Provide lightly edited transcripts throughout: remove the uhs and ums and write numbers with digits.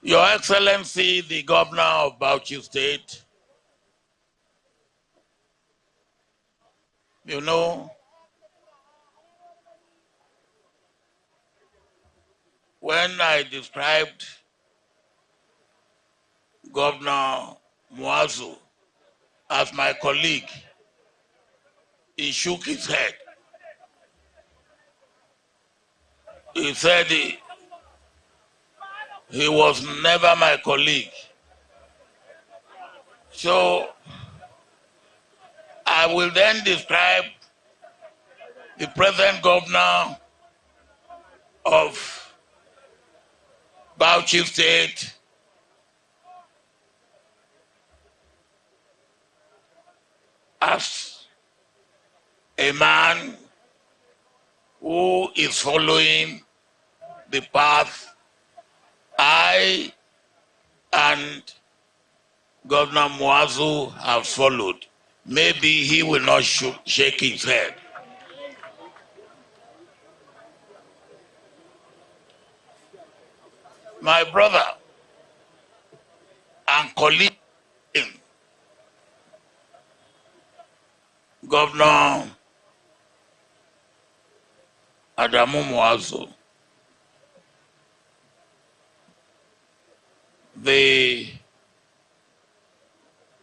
Your Excellency, the Governor of Bauchi State, you know, when I described Governor Muazu as my colleague, he shook his head. He said he was never my colleague. So I will then describe the present governor of Bauchi State as a man who is following the path I and Governor Muazu have followed. Maybe he will not shake his head. My brother and colleague, Governor Adamu Muazu, the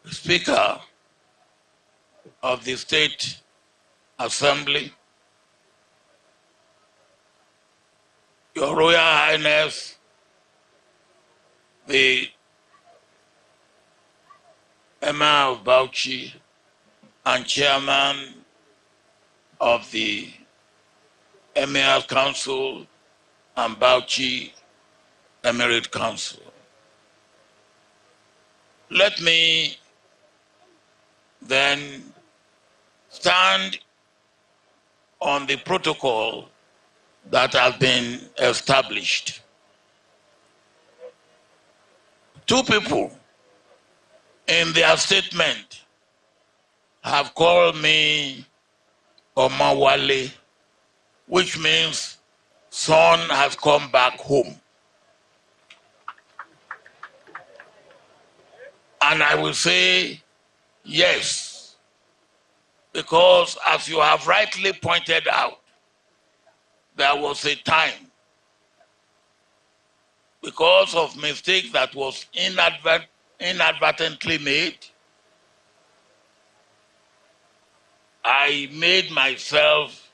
Speaker of the State Assembly, Your Royal Highness, the Emir of Bauchi and Chairman of the Emir Council and Bauchi Emirate Council. Let me then stand on the protocol that has been established. Two people in their statement have called me Omawale, which means son has come back home. And I will say yes, because as you have rightly pointed out, there was a time, because of mistake that was inadvertently made, I made myself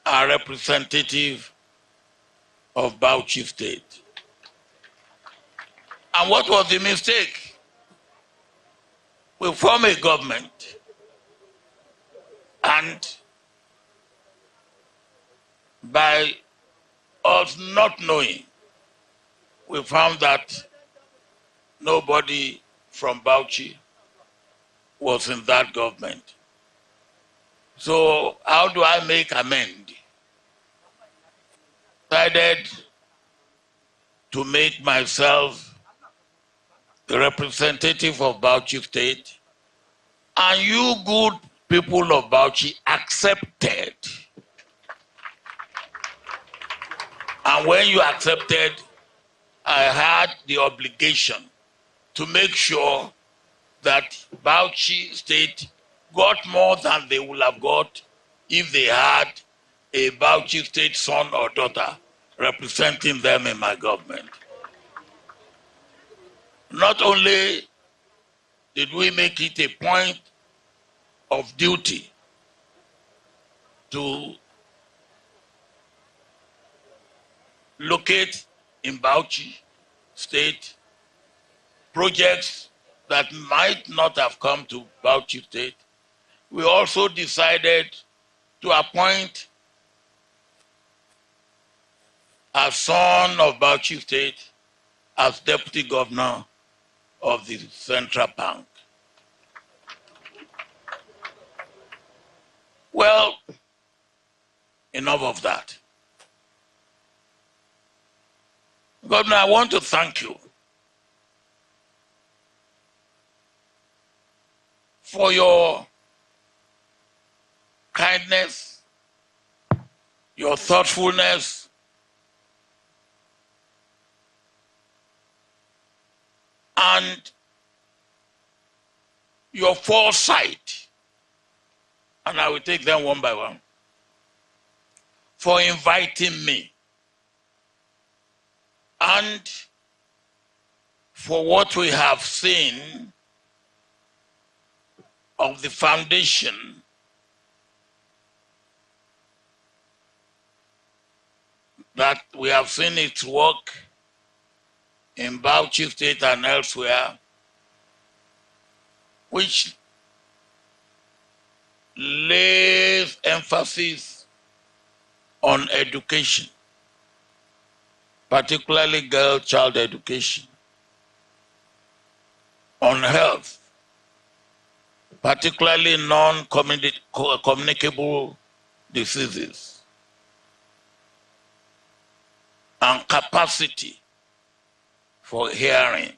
a representative of Bauchi State. And what was the mistake? We form a government, and by us not knowing, we found that nobody from Bauchi was in that government. So how do I make amend? Decided to make myself the representative of Bauchi State, and you good people of Bauchi accepted. And when you accepted, I had the obligation to make sure that Bauchi State got more than they would have got if they had a Bauchi State son or daughter representing them in my government. Not only did we make it a point of duty to locate in Bauchi State projects that might not have come to Bauchi State, we also decided to appoint a son of Bauchi State as deputy governor of the central bank. Well, enough of that. Governor, I want to thank you for your kindness, your thoughtfulness, and your foresight, and I will take them one by one, for inviting me, and for what we have seen of the foundation that we have seen its work in Bauchi State and elsewhere, which lays emphasis on education, particularly girl-child education, on health, particularly non-communicable diseases, and capacity for hearing,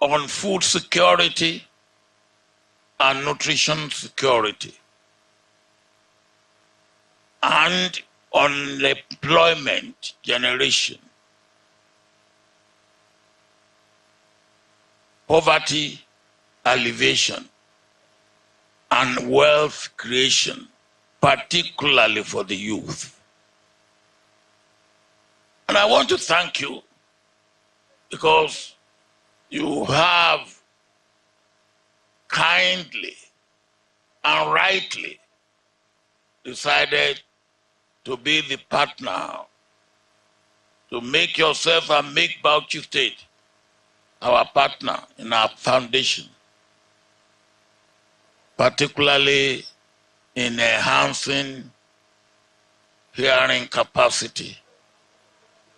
on food security and nutrition security, and on employment generation, poverty alleviation, and wealth creation, particularly for the youth. And I want to thank you because you have kindly and rightly decided to be the partner, to make yourself and make Bauchi State our partner in our foundation, particularly in enhancing hearing capacity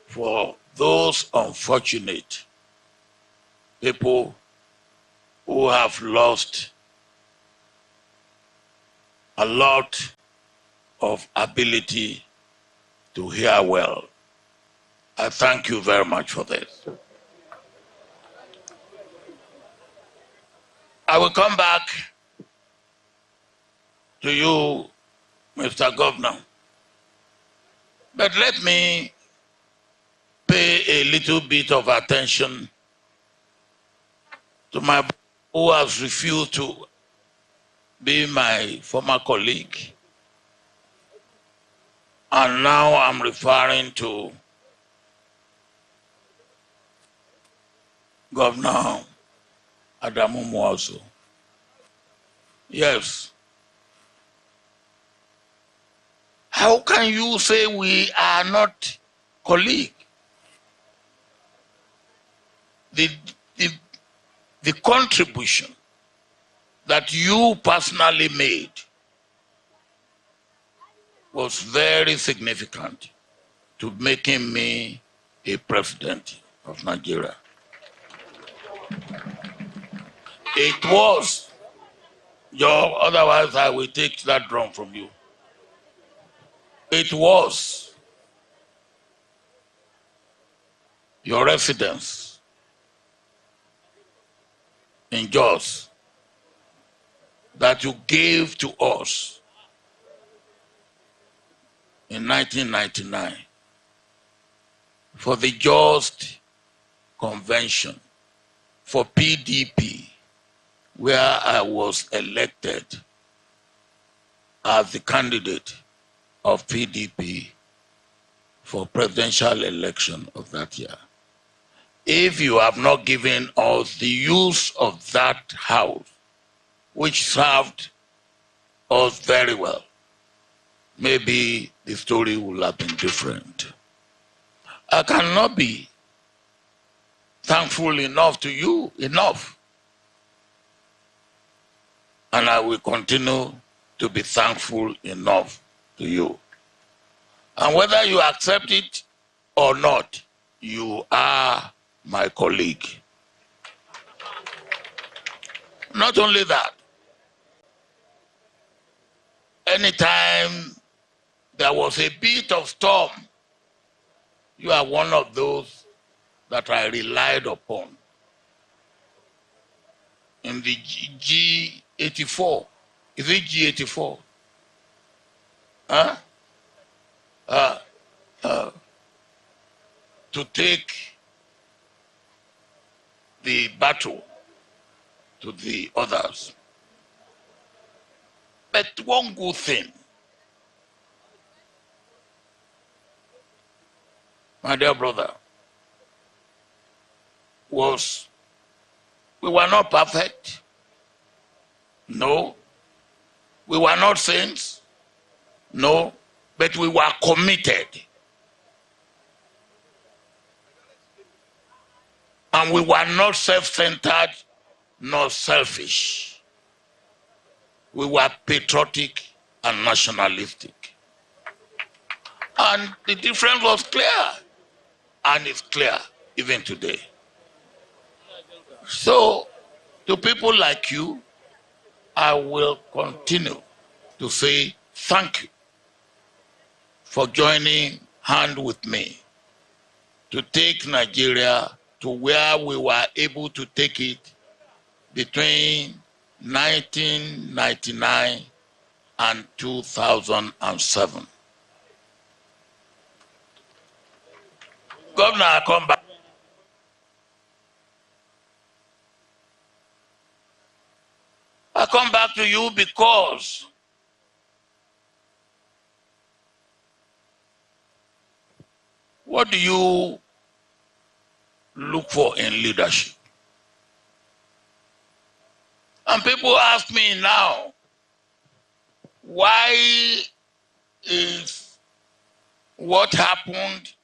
for those unfortunate people who have lost a lot of ability to hear well. I thank you very much for this. I will come back to you, Mr. Governor, but let me pay a little bit of attention to my who has refused to be my former colleague, and now I'm referring to Governor Adamu Mwazo. Yes. How can you say we are not colleagues? The contribution that you personally made was very significant to making me a president of Nigeria. It was, otherwise I will take that drum from you. It was your residence in Jos that you gave to us in 1999 for the Just Convention for PDP, where I was elected as the candidate of PDP for presidential election of that year. If you have not given us the use of that house, which served us very well, maybe the story would have been different. I cannot be thankful enough to you, and I will continue to be thankful enough to you. And whether you accept it or not, you are my colleague. Not only that, anytime there was a bit of storm, you are one of those that I relied upon. In the G84, is it G84? Huh? to take the battle to the others. But one good thing, my dear brother, was we were not perfect. No. We were not saints. No. But we were committed. And we were not self-centered nor selfish. We were patriotic and nationalistic. And the difference was clear. And it's clear even today. So, to people like you, I will continue to say thank you for joining hand with me to take Nigeria to where we were able to take it between 1999 and 2007. Governor, I come back. I come back to you because what do you look for in leadership? And people ask me now, why is what happened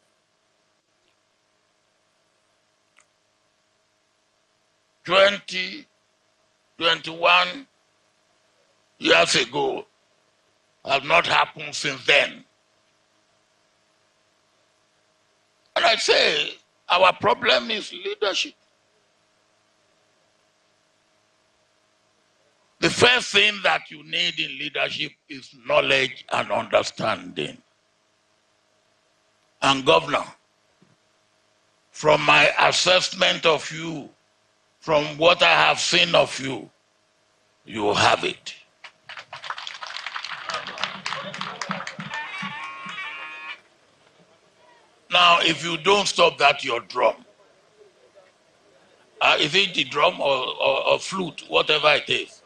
21 years ago has not happened since then? And I say, our problem is leadership. The first thing that you need in leadership is knowledge and understanding. And Governor, from my assessment of you, from what I have seen of you, you have it. Now, if you don't stop that, your drum. Is it the drum or flute, whatever it is,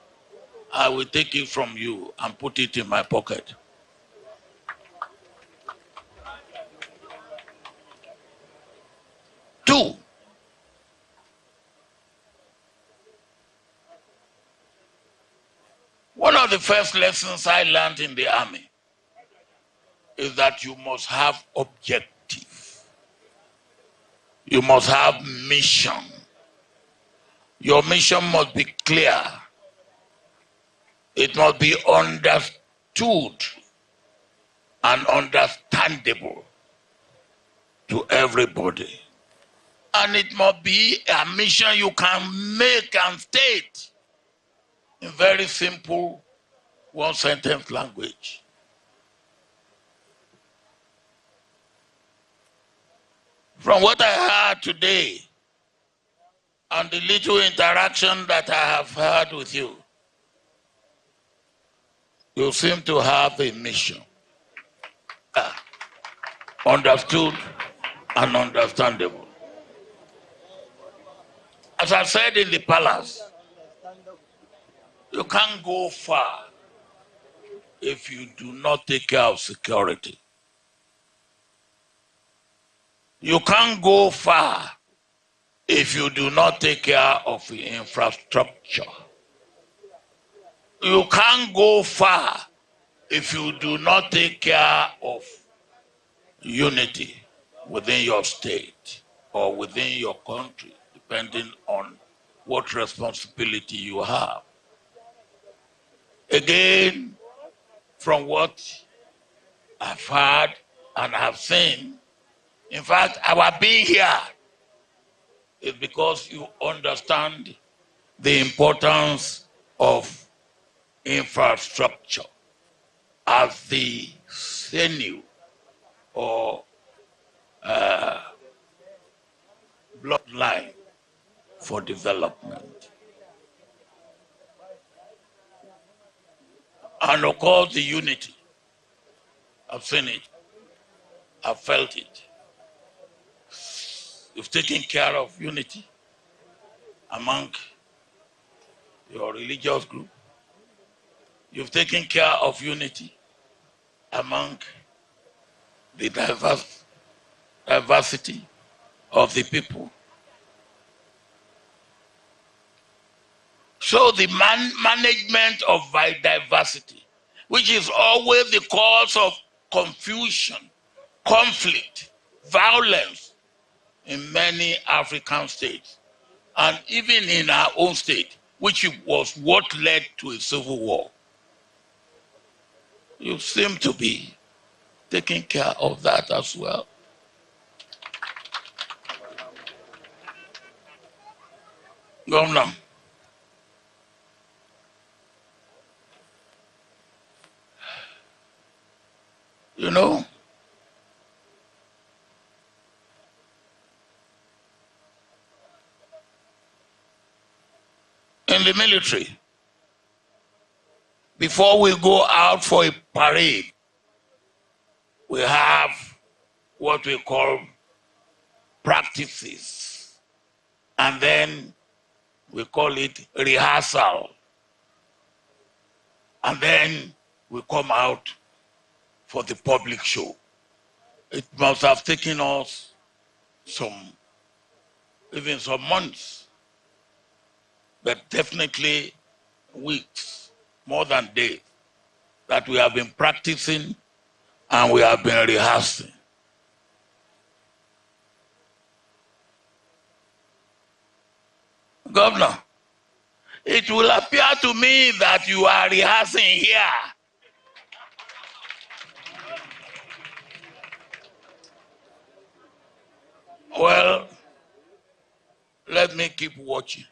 I will take it from you and put it in my pocket. Two, one of the first lessons I learned in the army is that you must have objective. You must have mission. Your mission must be clear. It must be understood and understandable to everybody. And it must be a mission you can make and state in very simple one-sentence language. From what I heard today and the little interaction that I have had with you, you seem to have a mission. Understood and understandable. As I said in the palace, you can't go far if you do not take care of security. You can't go far if you do not take care of the infrastructure. You can't go far if you do not take care of unity within your state or within your country, depending on what responsibility you have. Again, from what I've heard and have seen, in fact, our being here is because you understand the importance of infrastructure as the sinew or bloodline for development. And of course, the unity. I've seen it. I've felt it. You've taken care of unity among your religious group. You've taken care of unity among the diversity of the people. So the management of diversity, which is always the cause of confusion, conflict, violence in many African states, and even in our own state, which was what led to a civil war. You seem to be taking care of that as well. Governor, you know, in the military, before we go out for a parade, we have what we call practices, and then we call it rehearsal, and then we come out for the public show. It must have taken us even some months, but definitely weeks, more than days, that we have been practicing and we have been rehearsing. Governor, it will appear to me that you are rehearsing here. Well, let me keep watching.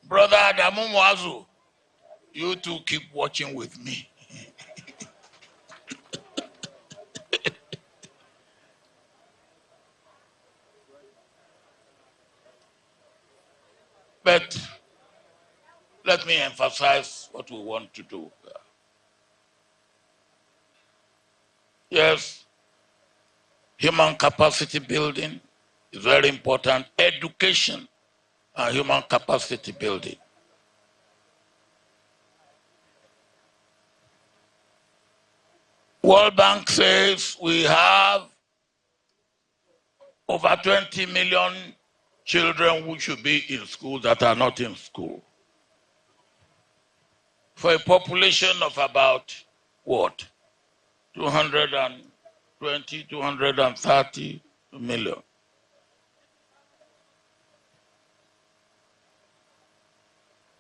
Brother Adamu Mwazu, you two keep watching with me. But let me emphasize what we want to do. Yes, human capacity building is very important. Education and human capacity building. World Bank says we have over 20 million children who should be in school that are not in school. For a population of about, what, 220, 230 million.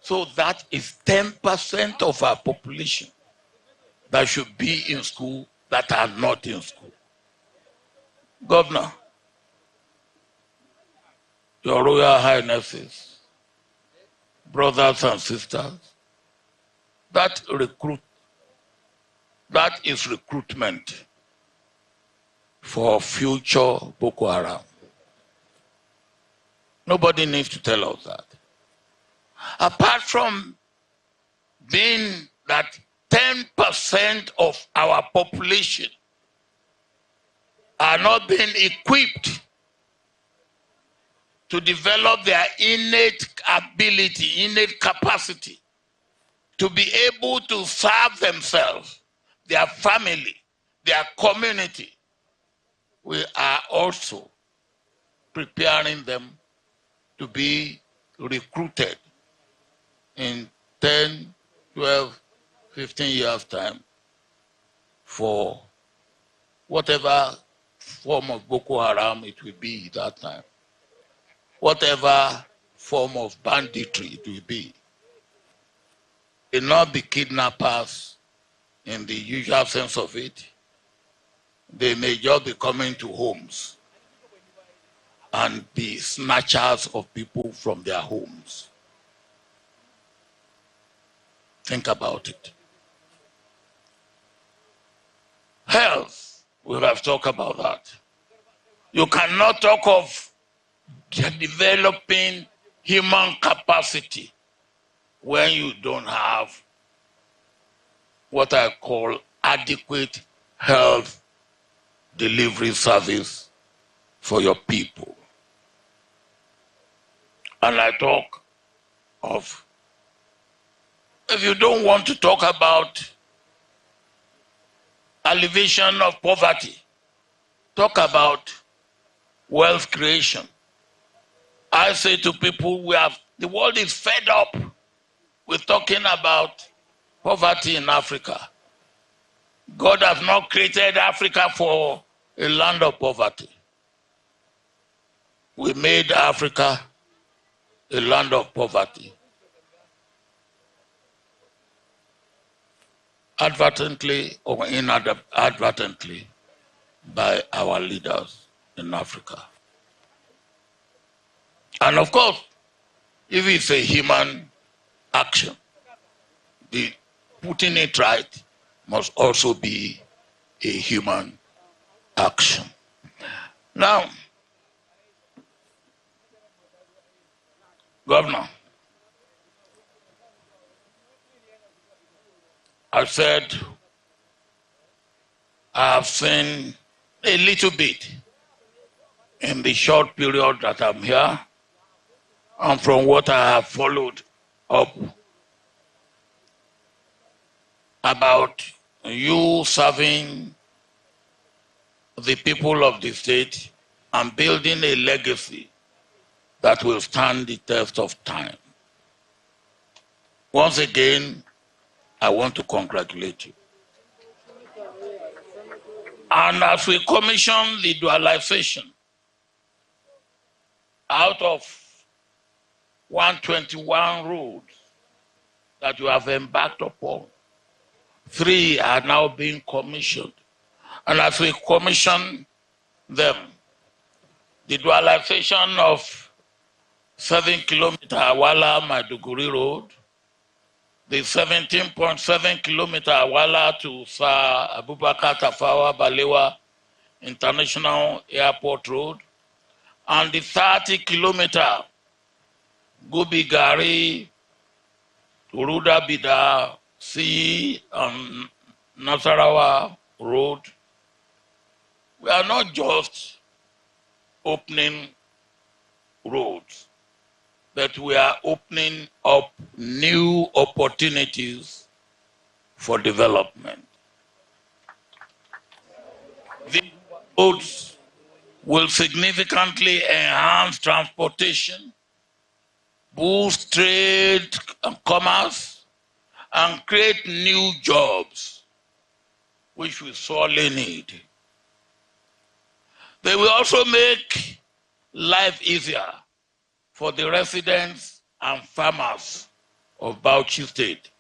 So that is 10% of our population that should be in school that are not in school. Governor, Your Royal Highnesses, brothers and sisters, that is recruitment for future Boko Haram. Nobody needs to tell us that. Apart from being that 10% of our population are not being equipped to develop their innate ability, innate capacity to be able to serve themselves, their family, their community, we are also preparing them to be recruited in 10, 12, 15 years' time for whatever form of Boko Haram it will be at that time, whatever form of banditry it will be. It will not be kidnappers in the usual sense of it. They may just be coming to homes and be snatchers of people from their homes. Think about it. Health, we have talked about that. You cannot talk of developing human capacity when you don't have what I call adequate health delivery service for your people. And I talk of, if you don't want to talk about alleviation of poverty, talk about wealth creation. I say to people, the world is fed up with talking about poverty in Africa. God has not created Africa for a land of poverty. We made Africa a land of poverty. Advertently or inadvertently by our leaders in Africa. And of course, if it's a human action, the putting it right must also be a human action. Now, Governor, I said I have seen a little bit in the short period that I'm here, and from what I have followed up about you serving the people of the state and building a legacy that will stand the test of time. Once again, I want to congratulate you. And as we commission the dualization out of 121 roads that you have embarked upon, 3 are now being commissioned. And as we commission them, the dualization of 7-kilometer Awala Maiduguri Road, the 17.7-kilometer Awala to Sir Abubakar Tafawa Balewa International Airport Road, and the 30-kilometer Gubigari to Ruda Bida Sea and Nasarawa Road. We are not just opening roads, but we are opening up new opportunities for development. These roads will significantly enhance transportation, boost trade and commerce, and create new jobs, which we sorely need. They will also make life easier for the residents and farmers of Bauchi State,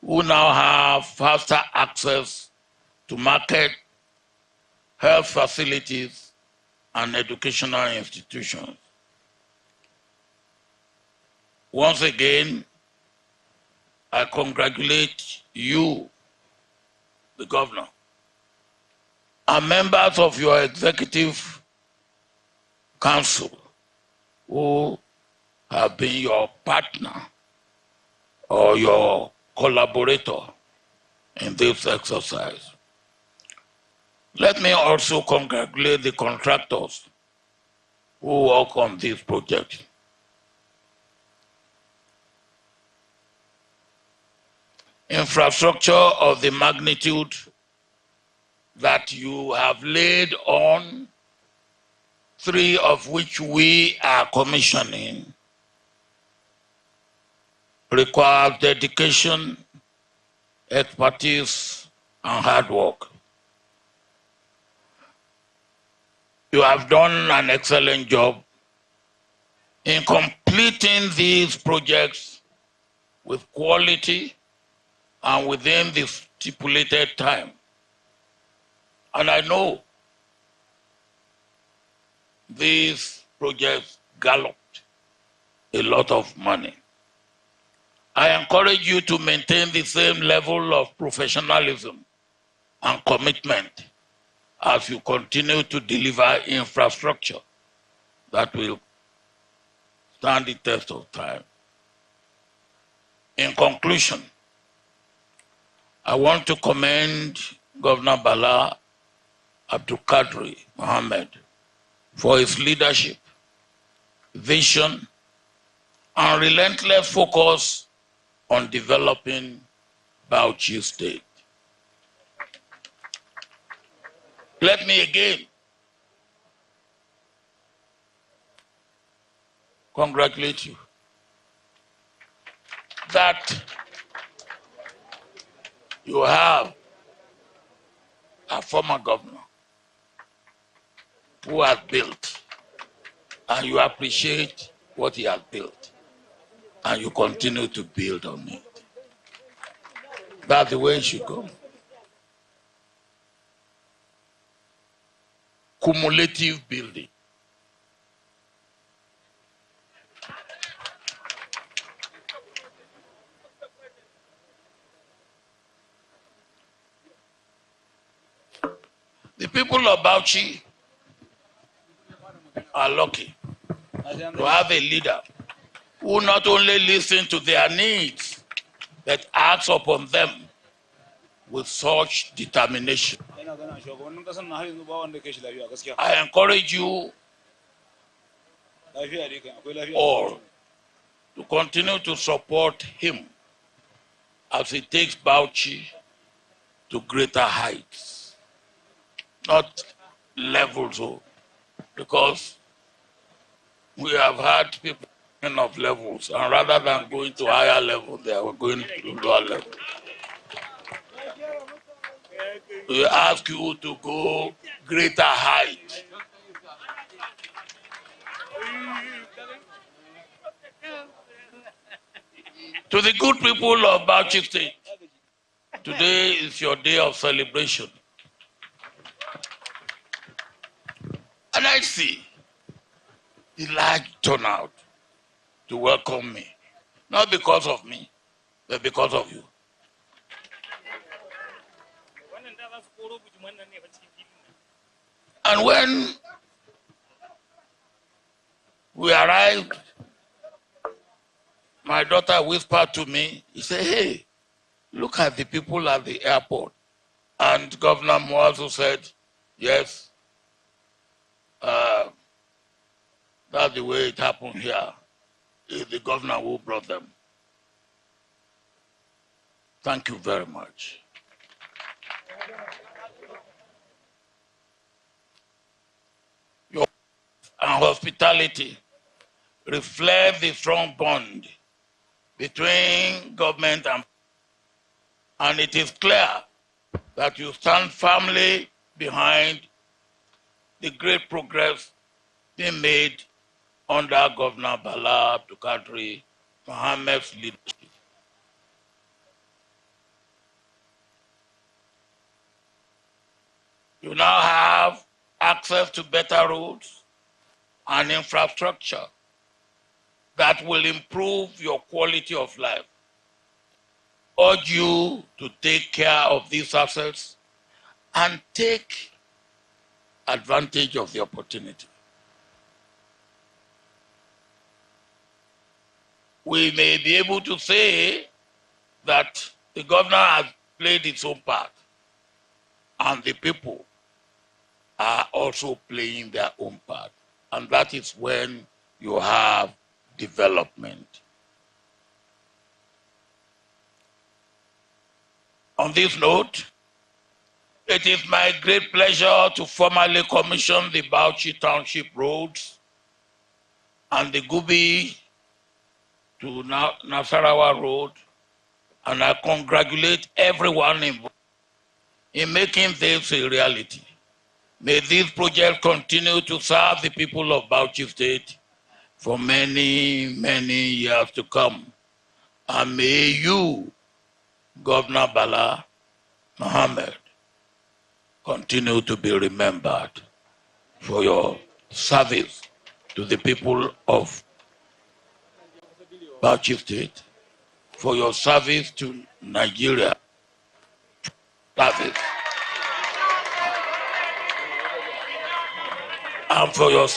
who now have faster access to market, health facilities, and educational institutions. Once again, I congratulate you, the governor, and members of your executive council who have been your partner or your collaborator in this exercise. Let me also congratulate the contractors who work on this project. Infrastructure of the magnitude that you have laid on, 3 of which we are commissioning, requires dedication, expertise, and hard work. You have done an excellent job in completing these projects with quality and within the stipulated time. And I know these projects galloped a lot of money. I encourage you to maintain the same level of professionalism and commitment as you continue to deliver infrastructure that will stand the test of time. In conclusion, I want to commend Governor Bala Abdulkadir Mohammed for his leadership, vision, and relentless focus on developing Bauchi State. Let me again congratulate you that you have a former governor who has built, and you appreciate what he has built, and you continue to build on it. That's the way it should go. Cumulative building. The people of Bauchi are lucky to have a leader who not only listens to their needs, but acts upon them with such determination. I encourage you all to continue to support him as he takes Bauchi to greater heights, not levels, because we have had people of levels, and rather than going to higher levels, they are going to lower levels. We ask you to go greater height. To the good people of Bauchi State, today is your day of celebration. And I see a large turnout to welcome me. Not because of me, but because of you. And when we arrived, my daughter whispered to me, he said, hey, look at the people at the airport. And Governor Muazu said, yes, that's the way it happened here. It's the governor who brought them. Thank you very much. Your and hospitality reflect the strong bond between government and it is clear that you stand firmly behind the great progress being made under Governor Bala Abdulkadir Mohammed's leadership. You now have access to better roads and infrastructure that will improve your quality of life. I urge you to take care of these assets and take advantage of the opportunity. We may be able to say that the governor has played its own part and the people are also playing their own part. And that is when you have development. On this note, it is my great pleasure to formally commission the Bauchi Township roads and the Gubi to Nasarawa Road, and I congratulate everyone involved in making this a reality. May this project continue to serve the people of Bauchi State for many, many years to come. And may you, Governor Bala Mohammed, continue to be remembered for your service to the people of Bauchi State, for your service to Nigeria, and for your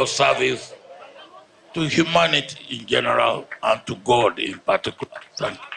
service to humanity in general and to God in particular. Thank you.